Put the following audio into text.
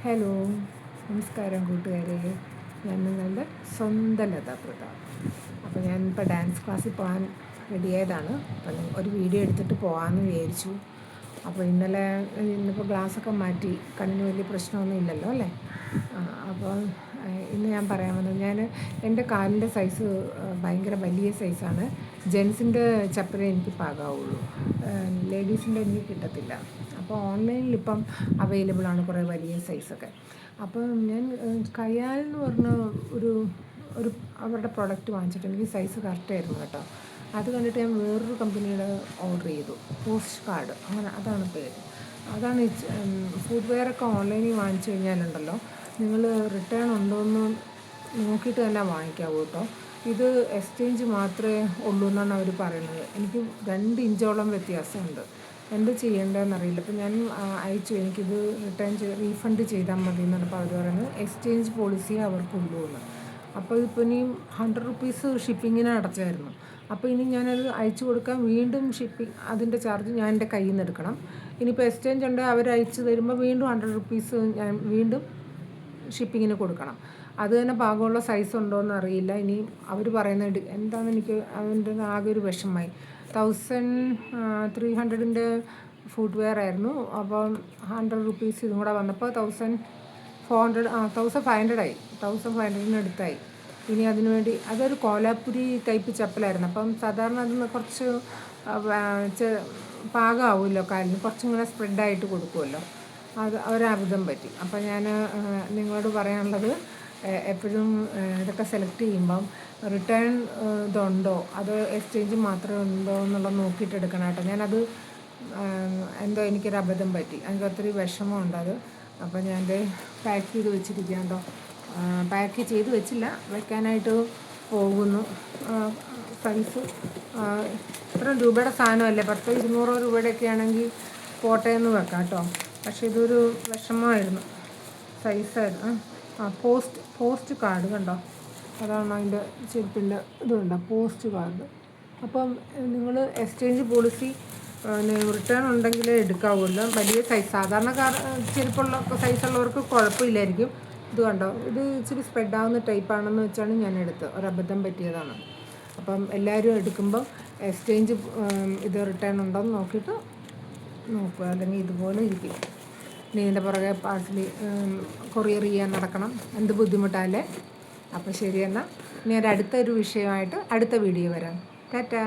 Hello, നമസ്കാരം കൂട്ടുകാരെ. ഞാൻ നിങ്ങളുടെ സ്വന്തം ലത പ്രതാപ്. അപ്പോൾ ഞാനിപ്പോൾ ഡാൻസ് ക്ലാസ്സിൽ പോകാൻ റെഡിയായതാണ്. അപ്പം ഒരു വീഡിയോ എടുത്തിട്ട് പോകാമെന്ന് വിചാരിച്ചു. അപ്പോൾ ഇന്നിപ്പോൾ ഗ്ലാസ്സൊക്കെ മാറ്റി, കണ്ണിന് വലിയ പ്രശ്നമൊന്നും ഇല്ലല്ലോ അല്ലേ. അപ്പോൾ ഇന്ന് ഞാൻ പറയാൻ വന്നത്, എൻ്റെ കാലിൻ്റെ സൈസ് ഭയങ്കര വലിയ സൈസാണ്. ജെൻസിൻ്റെ ചപ്പലേ എനിക്ക് പാകാവുള്ളൂ, ലേഡീസിൻ്റെ എനിക്ക് കിട്ടത്തില്ല. അപ്പോൾ ഓൺലൈനിൽ ഇപ്പം അവൈലബിളാണ് കുറേ വലിയ സൈസൊക്കെ. അപ്പോൾ ഞാൻ കയാൽ എന്ന് പറഞ്ഞ ഒരു ഒരു അവരുടെ പ്രൊഡക്റ്റ് വാങ്ങിച്ചിട്ട് എനിക്ക് സൈസ് കറക്റ്റായിരുന്നു കേട്ടോ. അത് കണ്ടിട്ട് ഞാൻ വേറൊരു കമ്പനിയുടെ ഓർഡർ ചെയ്തു, പോസ്റ്റ് കാർഡ്, അങ്ങനെ അതാണ് പേര്. അതാണ് ഫുഡ് വെയറൊക്കെ ഓൺലൈനിൽ വാങ്ങിച്ചു കഴിഞ്ഞാലുണ്ടല്ലോ, നിങ്ങൾ റിട്ടേൺ ഉണ്ടോയെന്ന് നോക്കിയിട്ട് തന്നെ വാങ്ങിക്കാവൂ കേട്ടോ. ഇത് എക്സ്ചേഞ്ച് മാത്രമേ ഉള്ളൂ എന്നാണ് അവർ പറയുന്നത്. എനിക്ക് 2 ഇഞ്ചോളം വ്യത്യാസമുണ്ട്. എന്ത് ചെയ്യേണ്ടതെന്നറിയില്ല. അപ്പോൾ ഞാൻ അയച്ചു, എനിക്കിത് റീഫണ്ട് ചെയ്താൽ മതി എന്ന് പറഞ്ഞപ്പോൾ അവർ പറയുന്നത് എക്സ്ചേഞ്ച് പോളിസി അവർക്കുള്ളൂ എന്ന്. അപ്പോൾ ഇപ്പോൾ ഇനിയും 100 റുപ്പീസ് ഷിപ്പിങ്ങിന് അടച്ചായിരുന്നു. അപ്പോൾ ഇനി ഞാനത് അയച്ചു കൊടുക്കാൻ വീണ്ടും അതിൻ്റെ ചാർജ് ഞാൻ എൻ്റെ കയ്യിൽ നിന്ന് എടുക്കണം. ഇനിയിപ്പോൾ എക്സ്ചേഞ്ച് ഉണ്ടെങ്കിൽ അവർ അയച്ചു തരുമ്പോൾ വീണ്ടും 100 റുപ്പീസ് ഞാൻ വീണ്ടും ഷിപ്പിങ്ങിന് കൊടുക്കണം. അത് തന്നെ പാകമുള്ള സൈസ് ഉണ്ടോയെന്ന് അറിയില്ല. ഇനി അവർ പറയുന്നത് എന്താണെന്ന് എനിക്ക് അതിൻ്റെ ആകെ ഒരു വിഷമമായി. 1300 ഫുഡ് വെയർ ആയിരുന്നു. അപ്പം 100 റുപ്പീസ് ഇതും കൂടെ വന്നപ്പോൾ 1500 ആയി. 1500 അടുത്തായി. ഇനി അതിനു വേണ്ടി അതൊരു കോലാപ്പുരി ടൈപ്പ് ചപ്പലായിരുന്നു. അപ്പം സാധാരണ അതിന് കുറച്ച് പാകമാവുമല്ലോ കാലിന്, കുറച്ചിങ്ങനെ സ്പ്രെഡായിട്ട് കൊടുക്കുമല്ലോ. അത് ഒരബദ്ധം പറ്റി. അപ്പോൾ ഞാൻ നിങ്ങളോട് പറയാനുള്ളത്, എപ്പോഴും ഇതൊക്കെ സെലക്ട് ചെയ്യുമ്പം റിട്ടേൺ ഇതുണ്ടോ അതോ എക്സ്ചേഞ്ച് മാത്രമേ ഉണ്ടോ എന്നുള്ളത് നോക്കിയിട്ട് എടുക്കണം കേട്ടോ. ഞാനത് എന്തോ എനിക്കൊരു അബദ്ധം പറ്റി, എനിക്ക് ഒത്തിരി വിഷമമുണ്ട് അത്. അപ്പോൾ ഞാൻ പാക്ക് ചെയ്ത് വെച്ചിരിക്കുക കേട്ടോ. പാക്ക് ചെയ്ത് വെച്ചില്ല, വെക്കാനായിട്ട് പോകുന്നു. സൈസ് ഇത്ര രൂപയുടെ സാധനമല്ലേ, 100-200 രൂപയുടെയൊക്കെ ആണെങ്കിൽ പോട്ടയെന്ന് വെക്കാം കേട്ടോ. പക്ഷേ ഇതൊരു വിഷമമായിരുന്നു, സൈസായിരുന്നു. പോസ്റ്റ് കാർഡ് കണ്ടോ, അതാണ് അതിൻ്റെ ചെരുപ്പിൻ്റെ ഇതുണ്ടോ, പോസ്റ്റ് കാർഡ്. അപ്പം നിങ്ങൾ എക്സ്ചേഞ്ച് പോളിസി റിട്ടേൺ ഉണ്ടെങ്കിലേ എടുക്കാവുള്ളൂ. വലിയ സൈസ് സാധാരണ ചെരുപ്പുള്ള സൈസുള്ളവർക്ക് കുഴപ്പമില്ലായിരിക്കും. ഇത് കണ്ടോ, ഇത് ഇച്ചിരി സ്പ്രെഡാവുന്ന ടൈപ്പാണെന്ന് വെച്ചാണ് ഞാൻ എടുത്തത്. ഒരബദ്ധം പറ്റിയതാണ്. അപ്പം എല്ലാവരും എടുക്കുമ്പോൾ എക്സ്ചേഞ്ച് ഇത് റിട്ടേൺ ഉണ്ടോയെന്ന് നോക്കിയിട്ട് നോക്കുക, അല്ലെങ്കിൽ ഇതുപോലെ ഇരിക്കും. ഇനി ഇതിൻ്റെ പുറകെ പാഴ്സൽ കൊറിയർ ചെയ്യാൻ നടക്കണം, എന്ത് ബുദ്ധിമുട്ടല്ലേ. അപ്പോൾ ശരി, എന്നാൽ ഇനി അടുത്തൊരു വിഷയമായിട്ട് അടുത്ത വീഡിയോ വരാം. ടാറ്റാ.